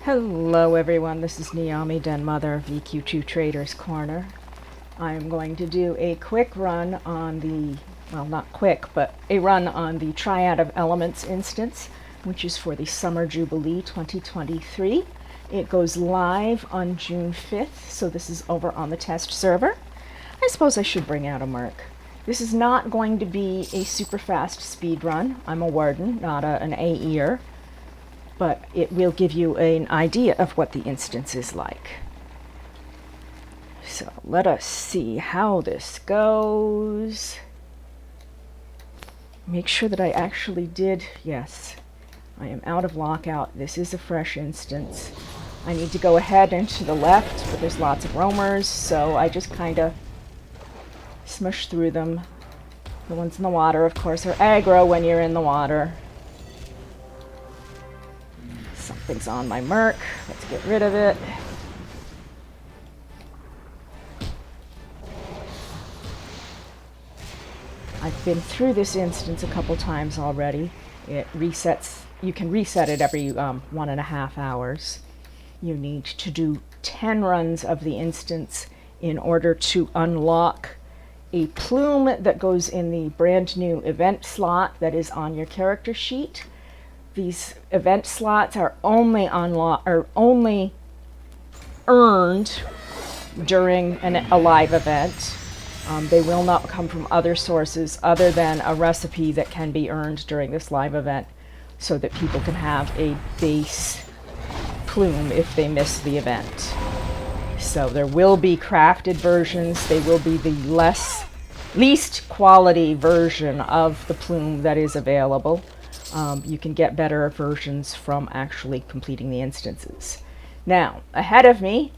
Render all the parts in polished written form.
Hello everyone, this is Naomi Den, mother of EQ2 Traders Corner. I am going to do a quick run on the, well not quick, but a run on the Triad of Elements instance, which is for the Summer Jubilee 2023. It goes live on June 5th, so this is over on the test server. I suppose I should bring out a Merc. This is not going to be a super fast speed run. I'm a warden, not an AE'er. But it will give you an idea of what the instance is like. So let us see how this goes. Make sure that I actually did, yes, I am out of lockout. This is a fresh instance. I need to go ahead and to the left, but there's lots of roamers, so I just kind of smush through them. The ones in the water, of course, are aggro when you're in the water. Something's on my Merc. Let's get rid of it. I've been through this instance a couple times already. It resets. You can reset it every 1.5 hours. You need to do 10 runs of the instance in order to unlock a plume that goes in the brand new event slot that is on your character sheet. These event slots are only earned during a live event. They will not come from other sources other than a recipe that can be earned during this live event, so that people can have a base plume if they miss the event. So there will be crafted versions. They will be the least quality version of the plume that is available. You can get better versions from actually completing the instances. Now, ahead of me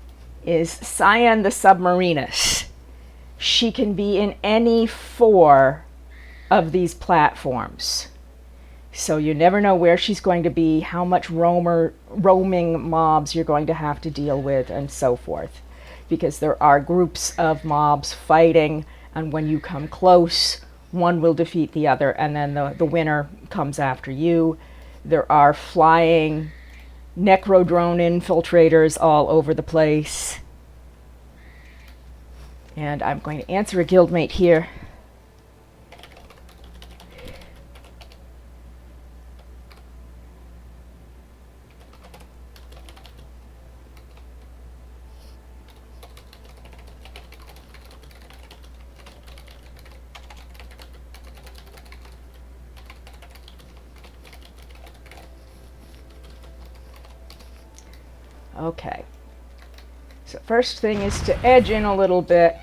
is Cyan the Submarinus. She can be in any 4 of these platforms. So you never know where she's going to be, how much roaming mobs you're going to have to deal with, and so forth. Because there are groups of mobs fighting, and when you come close, one will defeat the other, and then the winner comes after you. There are flying necro-drone infiltrators all over the place. And I'm going to answer a guildmate here. Okay, so first thing is to edge in a little bit,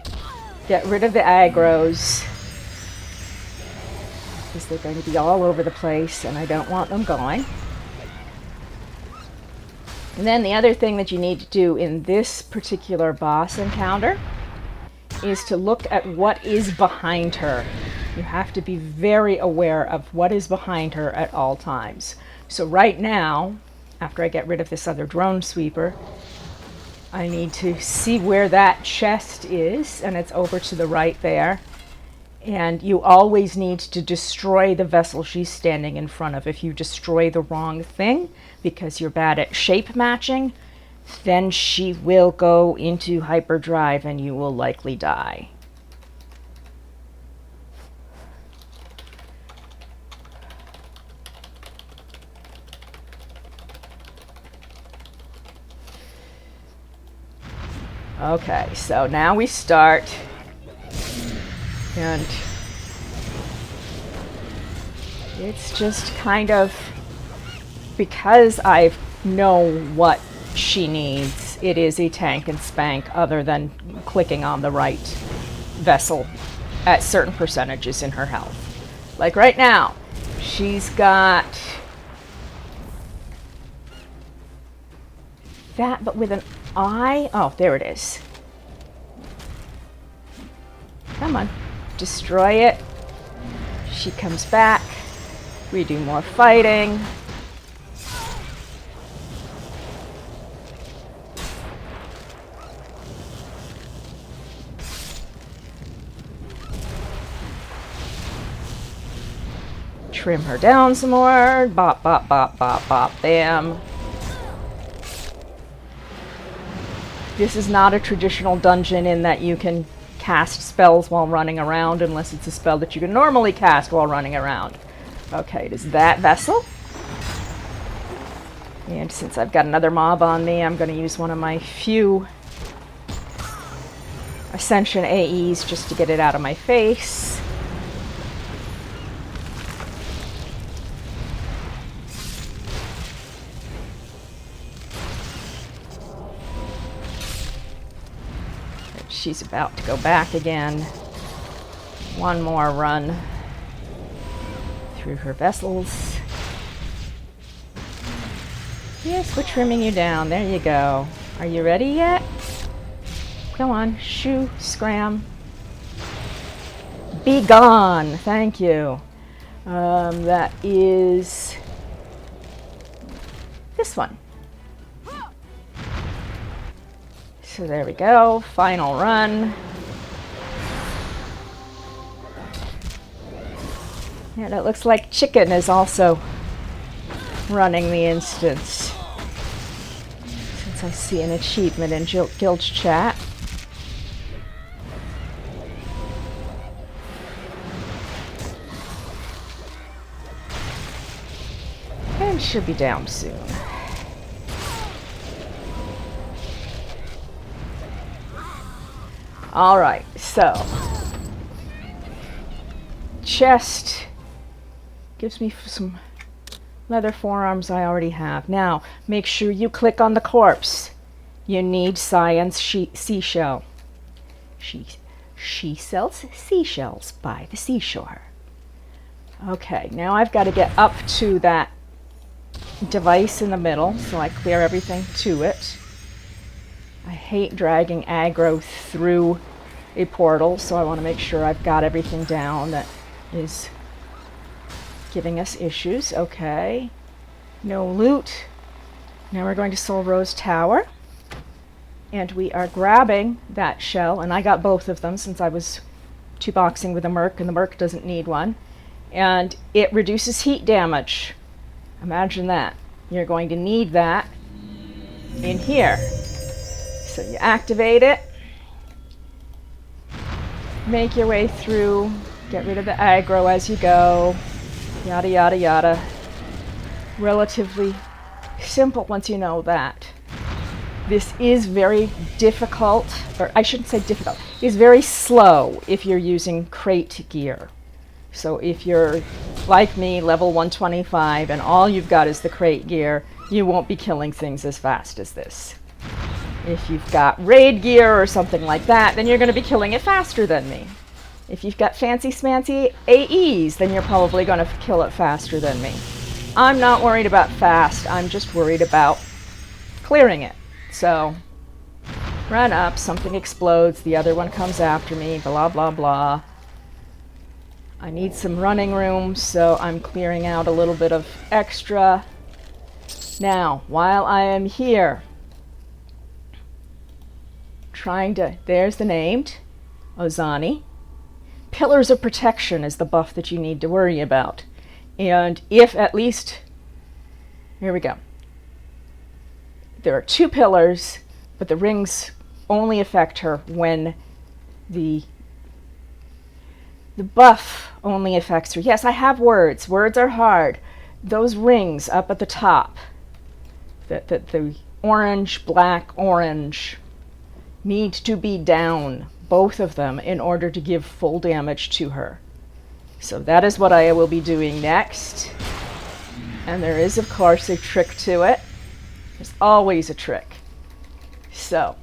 get rid of the aggros, because they're going to be all over the place and I don't want them going. And then the other thing that you need to do in this particular boss encounter is to look at what is behind her. You have to be very aware of what is behind her at all times. So right now, after I get rid of this other drone sweeper, I need to see where that chest is, and it's over to the right there. And you always need to destroy the vessel she's standing in front of. If you destroy the wrong thing, because you're bad at shape matching, then she will go into hyperdrive and you will likely die. Okay, so now we start, and it's just kind of, because I know what she needs, it is a tank and spank other than clicking on the right vessel at certain percentages in her health. Like right now, she's got that, but with an eye. Oh, there it is. Come on, destroy it. She comes back. We do more fighting. Trim her down some more. Bop, bop, bop, bop, bop, bam. This is not a traditional dungeon in that you can cast spells while running around unless it's a spell that you can normally cast while running around. Okay, it is that vessel. And since I've got another mob on me, I'm going to use one of my few Ascension AEs just to get it out of my face. She's about to go back again. One more run through her vessels. Yes, we're trimming you down. There you go. Are you ready yet? Go on. Shoo, scram. Be gone. Thank you. That is this one. So there we go. Final run. And it looks like Chicken is also running the instance. Since I see an achievement in Guild's chat. And should be down soon. Alright, so chest gives me some leather forearms I already have. Now, make sure you click on the corpse. You need Science Seashell. She sells seashells by the seashore. Okay, now I've got to get up to that device in the middle, so I clear everything to it. I hate dragging aggro through a portal, so I want to make sure I've got everything down that is giving us issues. Okay. No loot. Now we're going to Soul Rose Tower. And we are grabbing that shell, and I got both of them since I was two-boxing with a merc, and the merc doesn't need one. And it reduces heat damage. Imagine that. You're going to need that in here. So you activate it, make your way through, get rid of the aggro as you go, yada yada yada. Relatively simple once you know that. This is very difficult, or I shouldn't say difficult, it's very slow if you're using crate gear. So if you're like me, level 125, and all you've got is the crate gear, you won't be killing things as fast as this. If you've got raid gear or something like that, then you're going to be killing it faster than me. If you've got fancy smancy AEs, then you're probably going to kill it faster than me. I'm not worried about fast, I'm just worried about clearing it. So, run up, something explodes, the other one comes after me, blah blah blah. I need some running room, so I'm clearing out a little bit of extra. Now, while I am here, there's the named, Ozani. Pillars of Protection is the buff that you need to worry about. And if at least, here we go. There are 2 pillars, but the rings only affect her when the buff only affects her. Yes, I have words. Words are hard. Those rings up at the top, the orange, black, orange, need to be down, both of them, in order to give full damage to her. So that is what I will be doing next. And there is, of course, a trick to it. There's always a trick. So,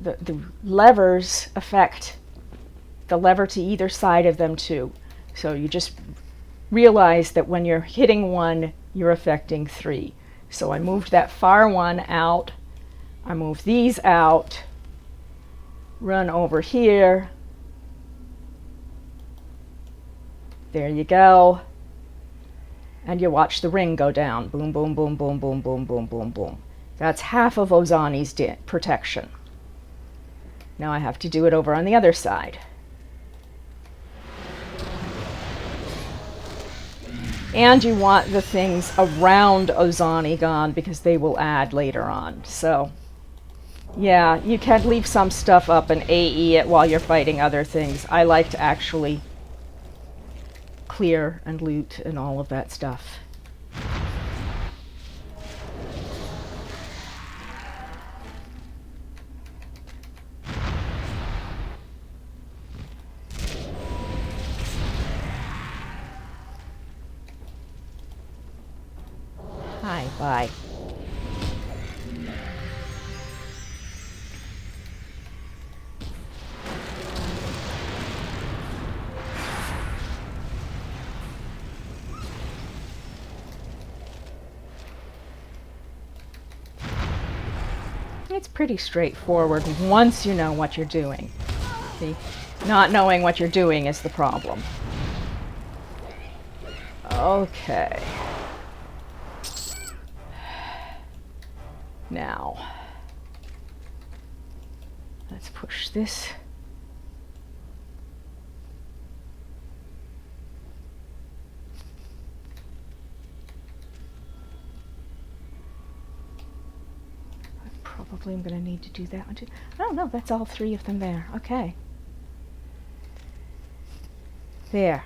the levers affect the lever to either side of them too. So you just realize that when you're hitting one, you're affecting 3. So I moved that far one out. I move these out, run over here. There you go. And you watch the ring go down. Boom, boom, boom, boom, boom, boom, boom, boom, boom. That's half of Ozani's protection. Now I have to do it over on the other side. And you want the things around Ozani gone because they will add later on. So Yeah, you can leave some stuff up and AE it while you're fighting other things. I like to actually clear and loot and all of that stuff. Hi, bye. It's pretty straightforward once you know what you're doing. See, not knowing what you're doing is the problem. Okay. Now, let's push this. Probably I'm going to need to do that one too. Oh no, that's all three of them there. Okay. There.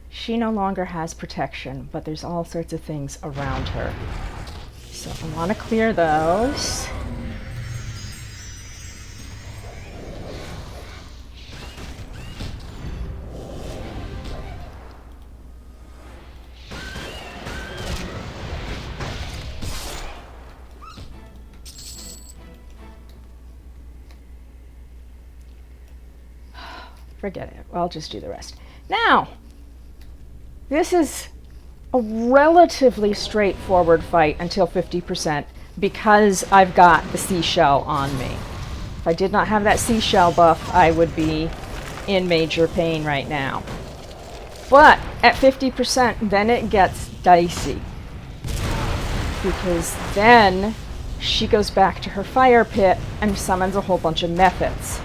She no longer has protection, but there's all sorts of things around her. So I want to clear those. Forget it. I'll just do the rest. Now, this is a relatively straightforward fight until 50% because I've got the seashell on me. If I did not have that seashell buff, I would be in major pain right now. But at 50%, then it gets dicey. Because then she goes back to her fire pit and summons a whole bunch of methods.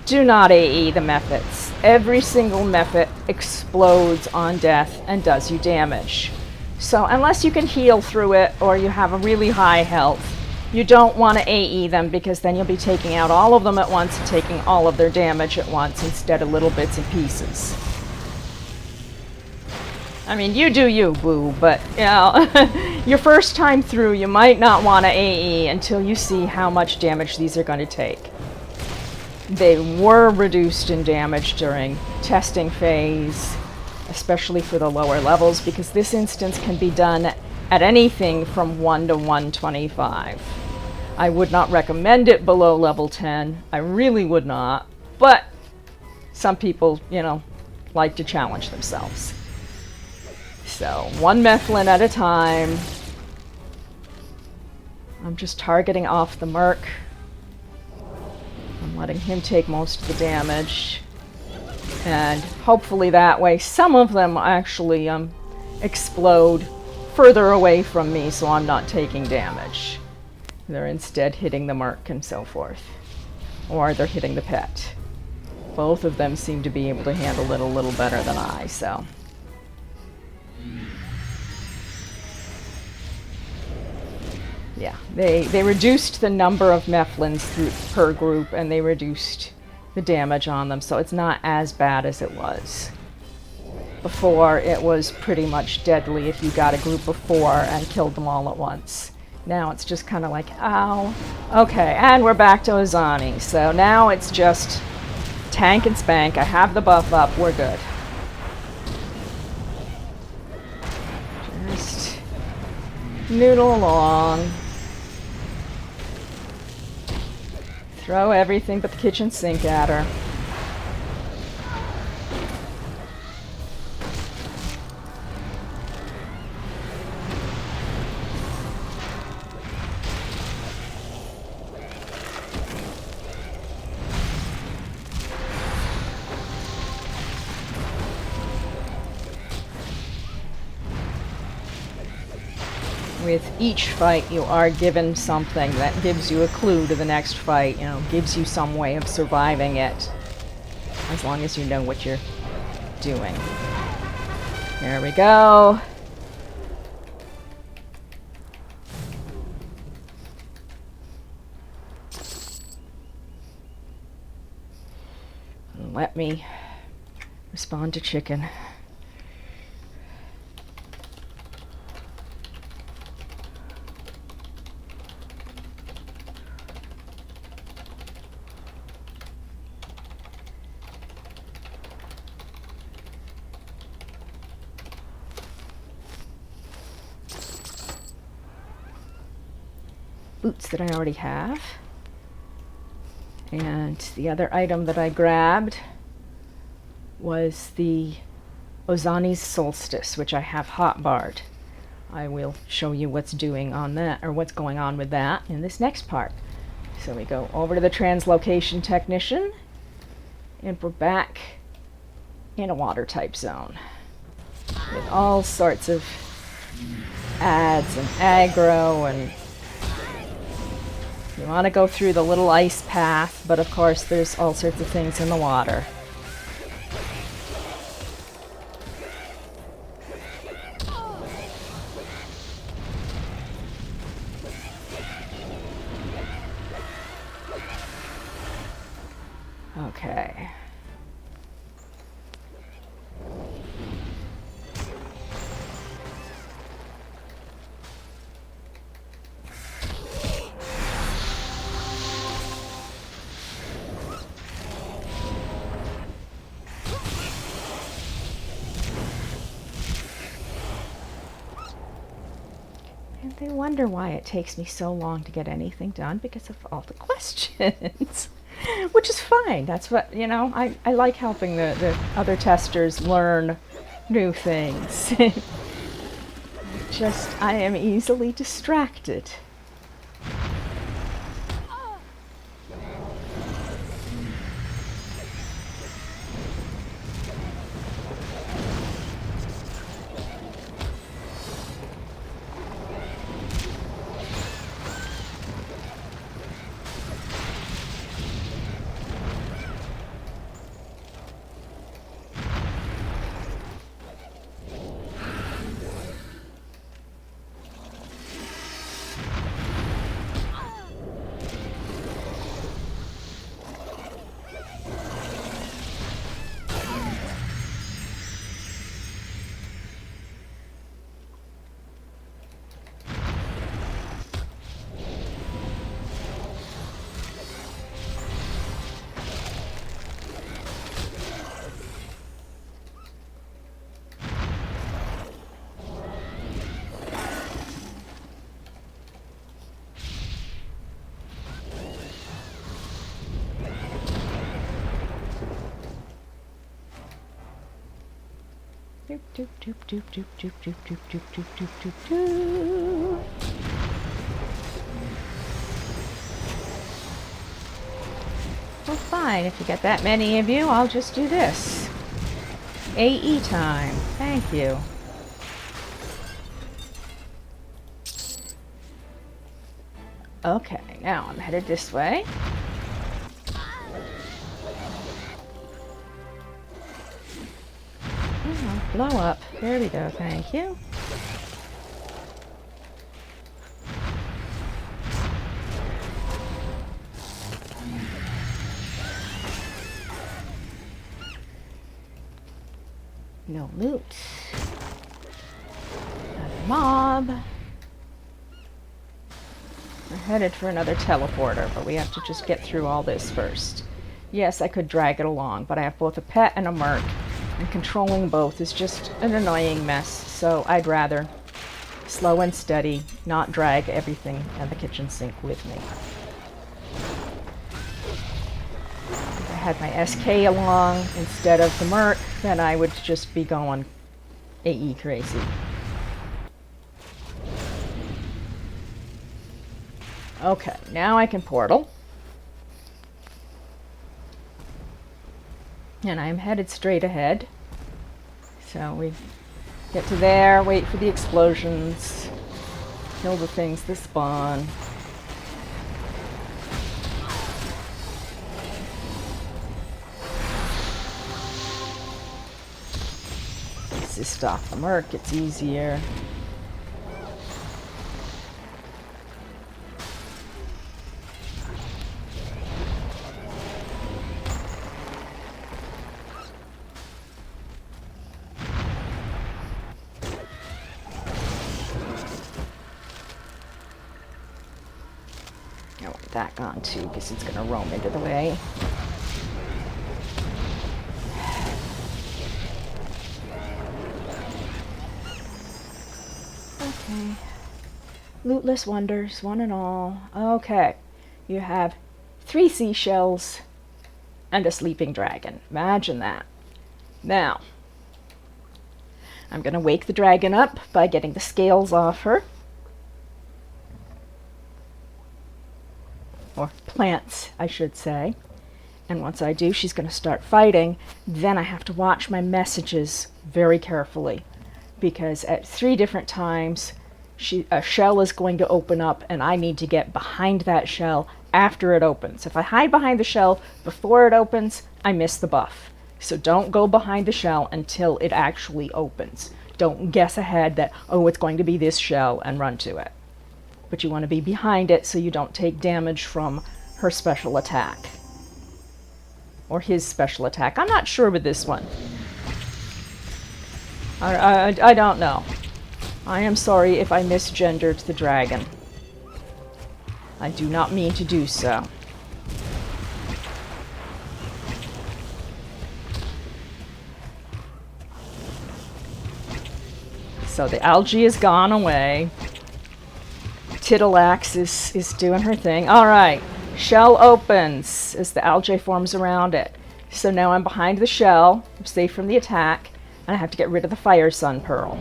Do not AE the methods. Every single method explodes on death and does you damage. So unless you can heal through it or you have a really high health, you don't want to AE them because then you'll be taking out all of them at once and taking all of their damage at once instead of little bits and pieces. I mean, you do you, boo, but you know, your first time through you might not want to AE until you see how much damage these are going to take. They were reduced in damage during testing phase, especially for the lower levels, because this instance can be done at anything from 1 to 125. I would not recommend it below level 10. I really would not. But some people, you know, like to challenge themselves. So, one Methlin at a time. I'm just targeting off the Merc. I'm letting him take most of the damage, and hopefully that way some of them actually explode further away from me so I'm not taking damage. They're instead hitting the Merc and so forth, or they're hitting the pet. Both of them seem to be able to handle it a little better than I, so. Yeah, they reduced the number of Methlins per group, and they reduced the damage on them, so it's not as bad as it was. Before, it was pretty much deadly if you got a group of 4 and killed them all at once. Now it's just kind of like, ow. Okay, and we're back to Ozani, so now it's just tank and spank. I have the buff up, we're good. Just noodle along. Throw everything but the kitchen sink at her. With each fight, you are given something that gives you a clue to the next fight, you know, gives you some way of surviving it, as long as you know what you're doing. There we go. let me respond to chicken. Boots that I already have. And the other item that I grabbed was the Ozani's Solstice, which I have hotbarred. I will show you what's doing on that, or what's going on with that in this next part. So we go over to the translocation technician, and we're back in a water type zone with all sorts of ads and aggro, and you want to go through the little ice path, but of course there's all sorts of things in the water. Okay. And they wonder why it takes me so long to get anything done, because of all the questions. Which is fine. That's what, you know, I like helping the other testers learn new things. Just, I am easily distracted. Doop doop doop doop doop doop doop doop doop doop doop doop doop. Well, fine. If you get that many of you, I'll just do this. AE time. Thank you. Okay, now I'm headed this way. Blow up. There we go. Thank you. No loot. Another mob. We're headed for another teleporter, but we have to just get through all this first. Yes, I could drag it along, but I have both a pet and a merc. And controlling both is just an annoying mess, so I'd rather slow and steady, not drag everything at the kitchen sink with me. If I had my SK along instead of the merc, then I would just be going AE crazy. Okay, now I can portal. And I'm headed straight ahead. So we get to there, wait for the explosions, kill the things that spawn. Assist off the merc, it's easier. that gone too, because it's going to roam into the way. Okay. Lootless wonders, one and all. Okay. You have 3 seashells and a sleeping dragon. Imagine that. Now, I'm going to wake the dragon up by getting the scales off her. Or plants, I should say. And once I do, she's going to start fighting. Then I have to watch my messages very carefully, because at 3 different times, a shell is going to open up, and I need to get behind that shell after it opens. If I hide behind the shell before it opens, I miss the buff. So don't go behind the shell until it actually opens. Don't guess ahead that, oh, it's going to be this shell, and run to it. But you want to be behind it so you don't take damage from her special attack. Or his special attack. I'm not sure with this one. I don't know. I am sorry if I misgendered the dragon. I do not mean to do so. So the algae is gone away. Tittleaxe is doing her thing. All right, shell opens as the algae forms around it. So now I'm behind the shell, I'm safe from the attack, and I have to get rid of the Fire Sun Pearl.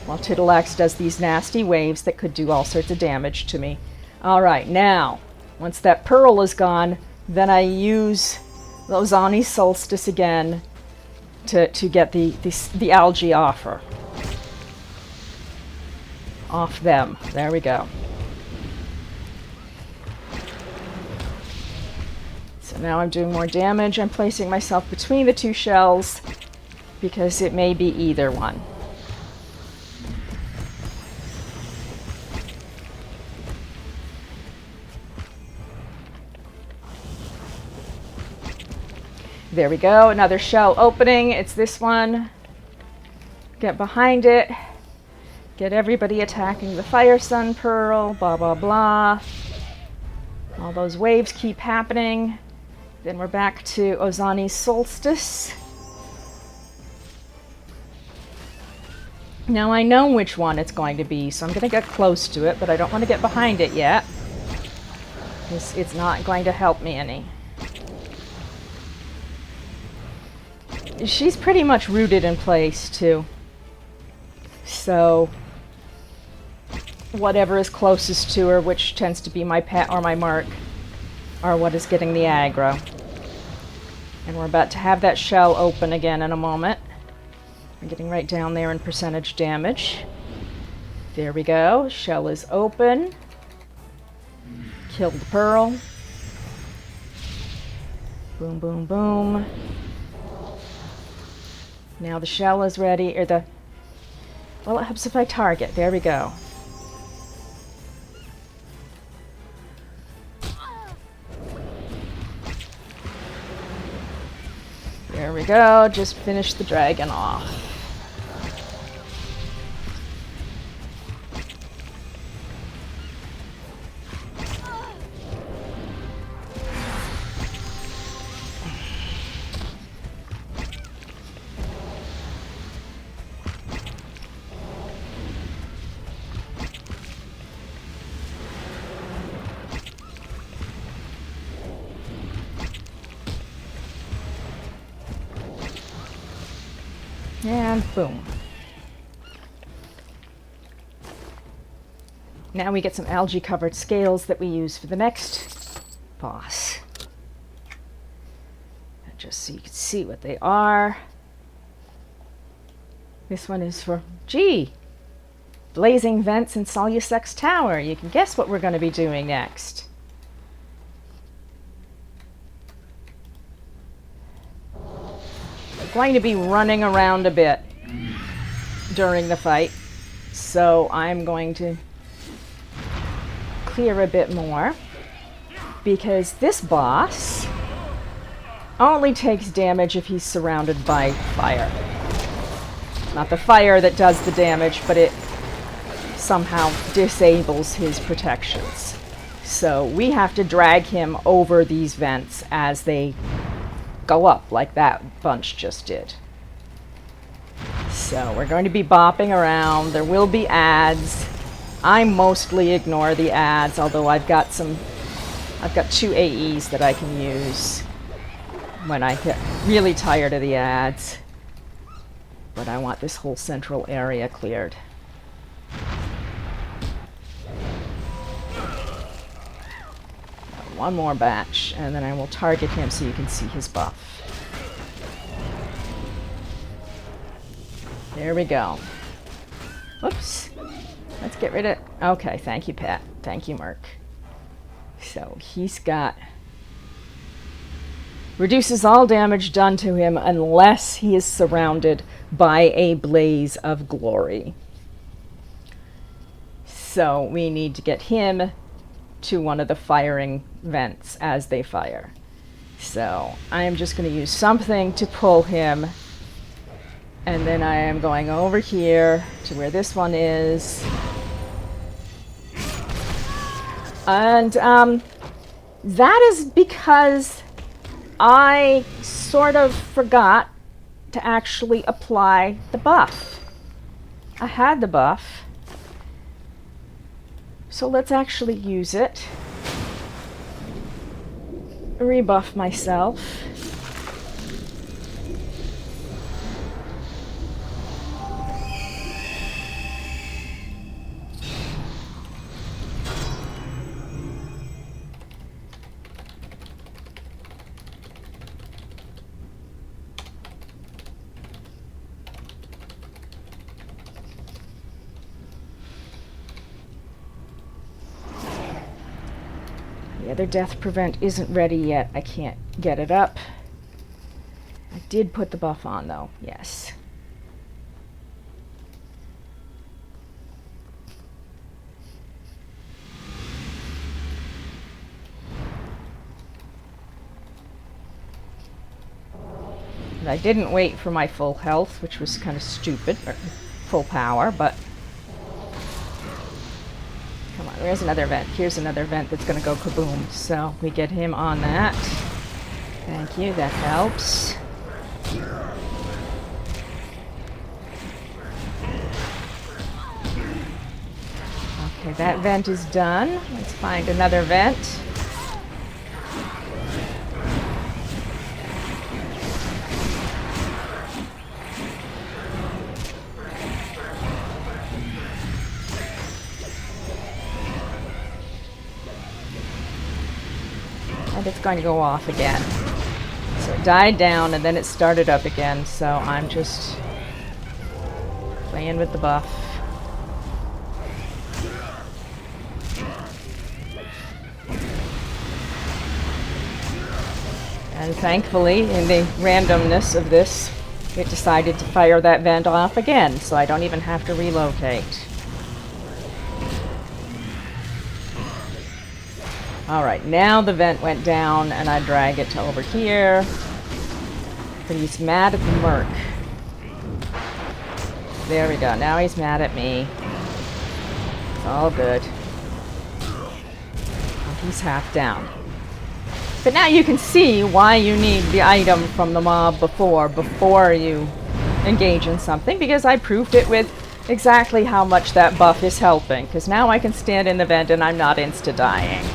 While Tittleaxe does these nasty waves that could do all sorts of damage to me. All right, now, once that pearl is gone, then I use Ozani's Solstice again to get the algae off her. Off them. There we go. So now I'm doing more damage. I'm placing myself between the 2 shells because it may be either one. There we go. Another shell opening. It's this one. Get behind it. Get everybody attacking the Fire Sun Pearl, blah, blah, blah. All those waves keep happening. Then we're back to Ozani's Solstice. Now I know which one it's going to be, so I'm going to get close to it, but I don't want to get behind it yet. It's not going to help me any. She's pretty much rooted in place, too. So whatever is closest to her, which tends to be my pet or my mark, are what is getting the aggro. And we're about to have that shell open again in a moment. I'm getting right down there in percentage damage. There we go. Shell is open. Killed the pearl. Boom, boom, boom. Now the shell is ready, or the... Well, it helps if I target. There we go. There we go. Just finish the dragon off. And boom. Now we get some algae covered scales that we use for the next boss. Just so you can see what they are. This one is for, Blazing Vents in Solusex Tower. You can guess what we're going to be doing next. Going to be running around a bit during the fight, so I'm going to clear a bit more, because this boss only takes damage if he's surrounded by fire. Not the fire that does the damage, but it somehow disables his protections. So we have to drag him over these vents as they go up, like that bunch just did. So we're going to be bopping around. There will be ads. I mostly ignore the ads, although I've got 2 AEs that I can use when I get really tired of the ads. But I want this whole central area cleared. One more batch, and then I will target him so you can see his buff. There we go. Whoops. Let's get rid of... Okay, thank you, Pat. Thank you, Merc. So he's got... Reduces all damage done to him unless he is surrounded by a blaze of glory. So we need to get him to one of the firing vents as they fire. So I am just going to use something to pull him, and then I am going over here to where this one is. And that is because I sort of forgot to actually apply the buff. I had the buff, so let's actually use it. Rebuff myself. The other death prevent isn't ready yet. I can't get it up. I did put the buff on though, yes. And I didn't wait for my full health, which was kind of stupid, or full power, but come on, there's another vent. Here's another vent that's going to go kaboom. So we get him on that. Thank you, that helps. Okay, that vent is done. Let's find another vent. And it's going to go off again. So it died down and then it started up again, so I'm just playing with the buff. And thankfully, in the randomness of this, it decided to fire that vent off again, so I don't even have to relocate. Alright, now the vent went down and I drag it to over here. But he's mad at the Merc. There we go, now he's mad at me. It's all good. Oh, he's half down. But now you can see why you need the item from the mob before you engage in something, because I proved it with exactly how much that buff is helping. Because now I can stand in the vent and I'm not insta-dying.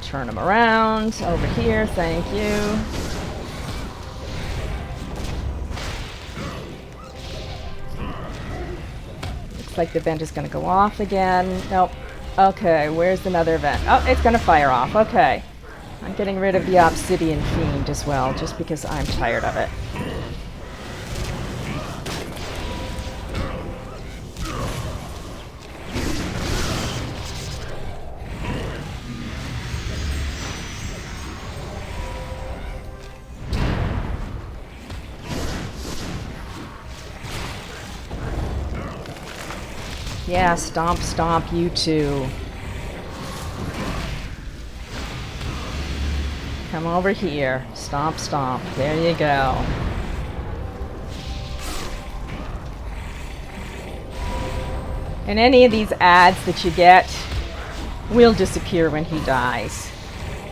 Turn him around over here, thank you. Looks like the vent is going to go off again. Nope. Okay, where's another vent? Oh, it's going to fire off. Okay. I'm getting rid of the obsidian fiend as well, just because I'm tired of it. Yeah, stomp, stomp, you too. Come over here. Stomp, stomp. There you go. And any of these ads that you get will disappear when he dies.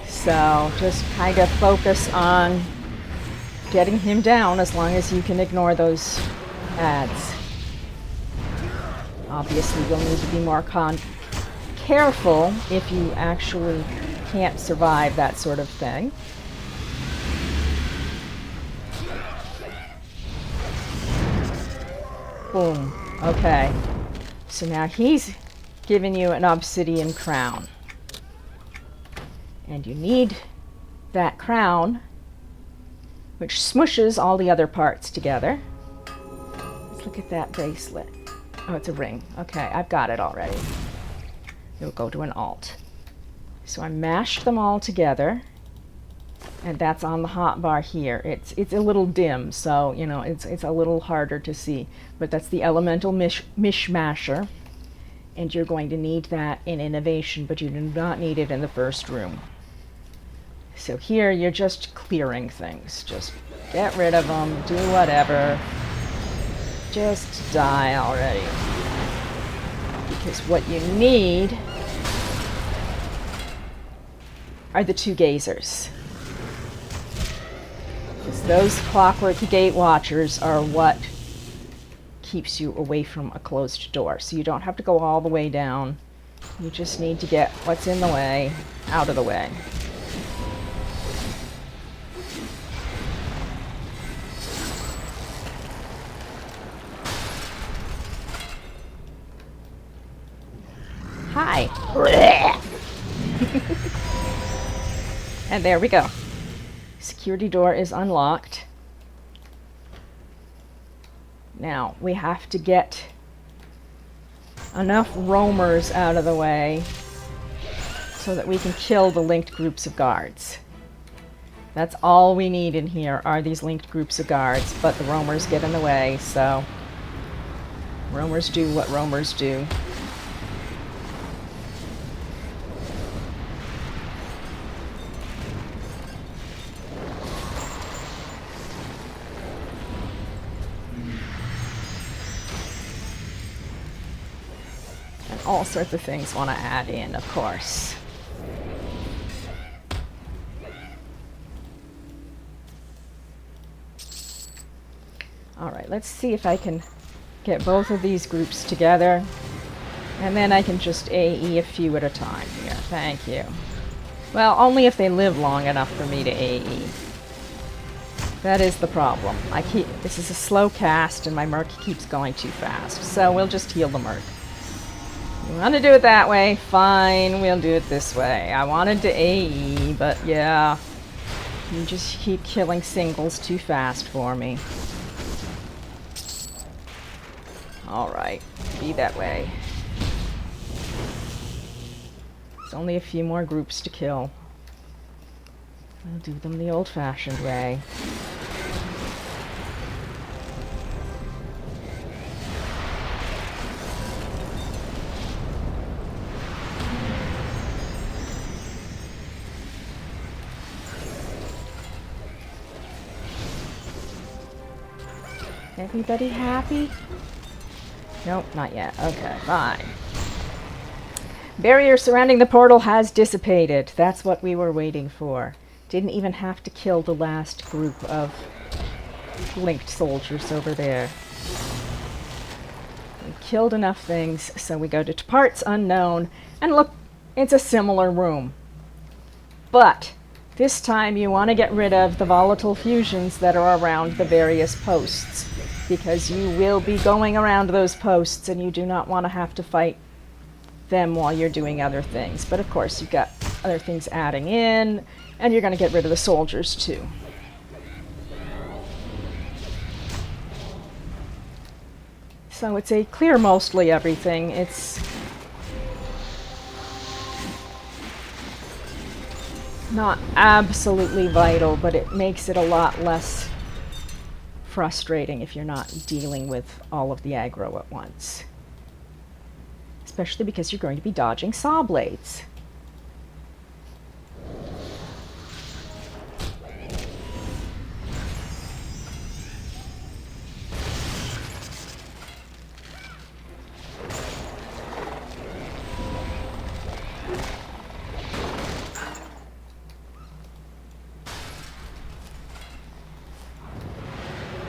So just kind of focus on getting him down as long as you can ignore those ads. Obviously, you'll need to be more careful if you actually can't survive that sort of thing. Boom. Okay. So now he's giving you an obsidian crown. And you need that crown, which smushes all the other parts together. Let's look at that bracelet. Oh, it's a ring. Okay, I've got it already. It'll go to an alt. So I mashed them all together, and that's on the hotbar here. It's a little dim, so you know it's a little harder to see. But that's the elemental mishmasher, and you're going to need that in innovation, but you do not need it in the first room. So here you're just clearing things. Just get rid of them. Do whatever. Just die already. Because what you need are the two gazers. Because those clockwork gate watchers are what keeps you away from a closed door. So you don't have to go all the way down. You just need to get what's in the way out of the way. Hi. And there we go. Security door is unlocked. Now we have to get enough roamers out of the way so that we can kill the linked groups of guards. That's all we need in here are these linked groups of guards, but the roamers get in the way, so roamers do what roamers do. All sorts of things want to add in, of course. All right, let's see if I can get both of these groups together, and then I can just AE a few at a time here. Thank you. Well, only if they live long enough for me to AE. That is the problem. This is a slow cast, and my merc keeps going too fast, so we'll just heal the merc. You want to do it that way? Fine, we'll do it this way. I wanted to AE, but yeah. You just keep killing singles too fast for me. Alright, be that way. There's only a few more groups to kill. We'll do them the old-fashioned way. Everybody happy? Nope, not yet. Okay, fine. Barrier surrounding the portal has dissipated. That's what we were waiting for. Didn't even have to kill the last group of linked soldiers over there. We killed enough things, so we go to parts unknown, and look, it's a similar room. But this time you want to get rid of the volatile fusions that are around the various posts, because you will be going around those posts and you do not want to have to fight them while you're doing other things. But of course you've got other things adding in, and you're going to get rid of the soldiers too. So it's a clear mostly everything. It's not absolutely vital, but it makes it a lot less frustrating if you're not dealing with all of the aggro at once. Especially because you're going to be dodging saw blades.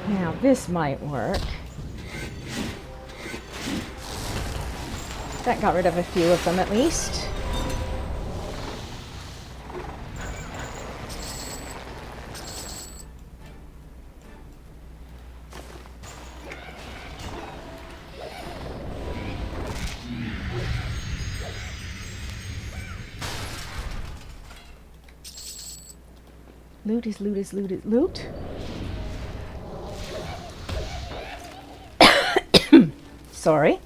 Now this might work. That got rid of a few of them at least. Loot is loot is loot is loot. Sorry.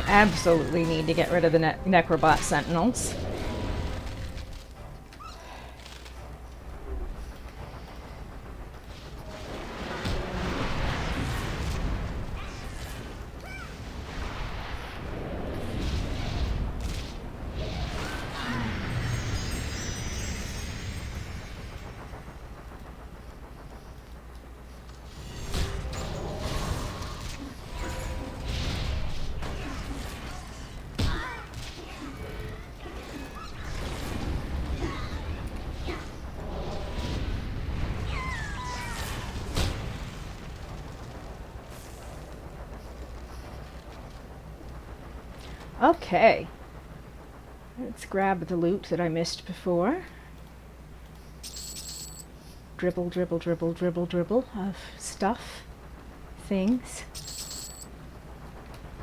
Absolutely need to get rid of the Necrobot Sentinels. Okay, let's grab the loot that I missed before. Dribble, dribble, dribble, dribble, dribble of stuff, things.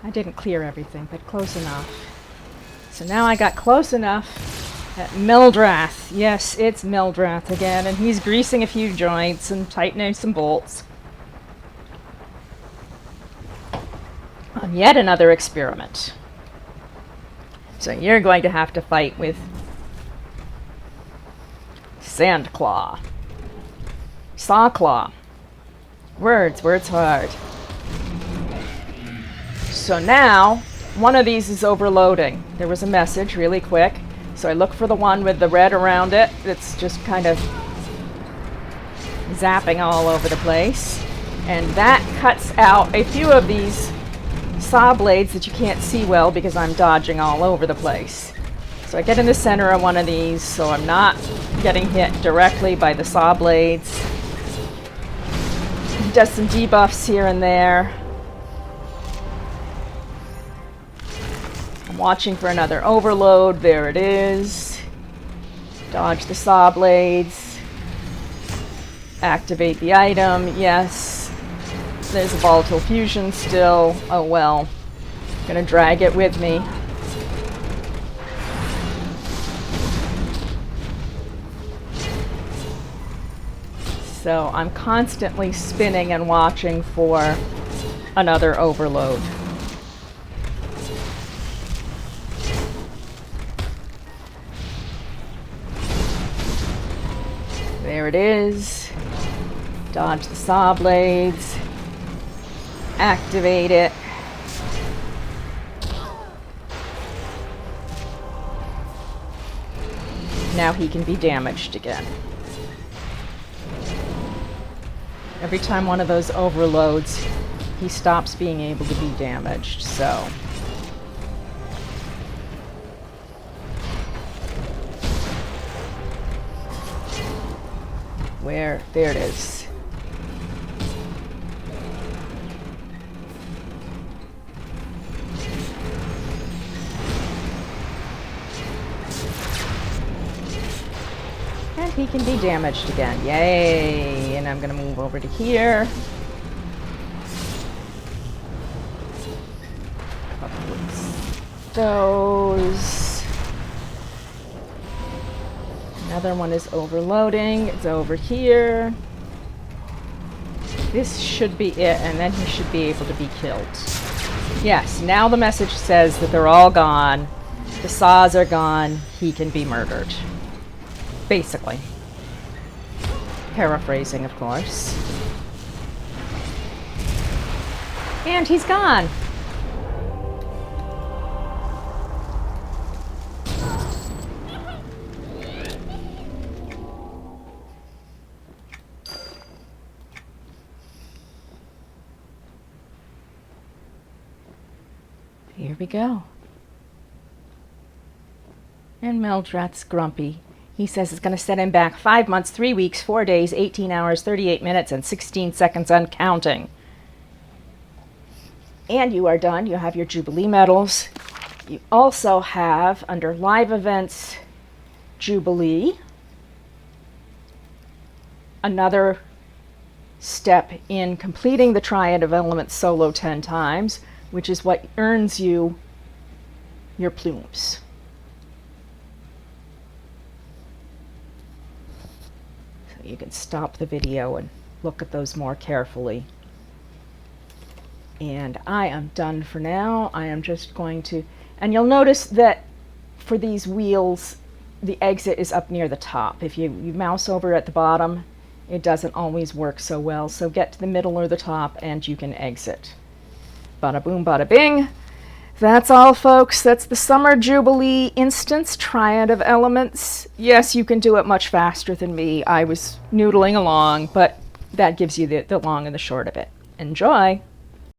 I didn't clear everything, but close enough. So now I got close enough at Mildrath. Yes, it's Mildrath again, and he's greasing a few joints and tightening some bolts. On yet another experiment. So you're going to have to fight with Sandclaw. Sawclaw. Words hard. So now, one of these is overloading. There was a message really quick. So I look for the one with the red around it. It's just kind of zapping all over the place. And that cuts out a few of these saw blades that you can't see well because I'm dodging all over the place. So I get in the center of one of these so I'm not getting hit directly by the saw blades. It does some debuffs here and there. I'm watching for another overload. There it is. Dodge the saw blades. Activate the item. Yes. There's a volatile fusion still. Oh well. Gonna drag it with me. So I'm constantly spinning and watching for another overload. There it is. Dodge the saw blades. Activate it. Now he can be damaged again. Every time one of those overloads, he stops being able to be damaged, so. Where? There it is. And he can be damaged again. Yay! And I'm gonna move over to here. Those. Another one is overloading. It's over here. This should be it, and then he should be able to be killed. Yes, now the message says that they're all gone. The saws are gone. He can be murdered. Basically. paraphrasing, of course. And he's gone. Here we go. And Meldrat's grumpy. He says it's going to set him back 5 months, 3 weeks, 4 days, 18 hours, 38 minutes, and 16 seconds and counting. And you are done. You have your Jubilee medals. You also have, under live events, Jubilee, another step in completing the Triad of Elements solo 10 times, which is what earns you your plumes. So you can stop the video and look at those more carefully. And I am done for now. I am just going to, and you'll notice that for these wheels, the exit is up near the top. If you mouse over at the bottom, it doesn't always work so well. So get to the middle or the top and you can exit. Bada boom, bada bing. That's all, folks. That's the Summer Jubilee Instance Triad of Elements. Yes, you can do it much faster than me. I was noodling along, but that gives you the long and the short of it. Enjoy!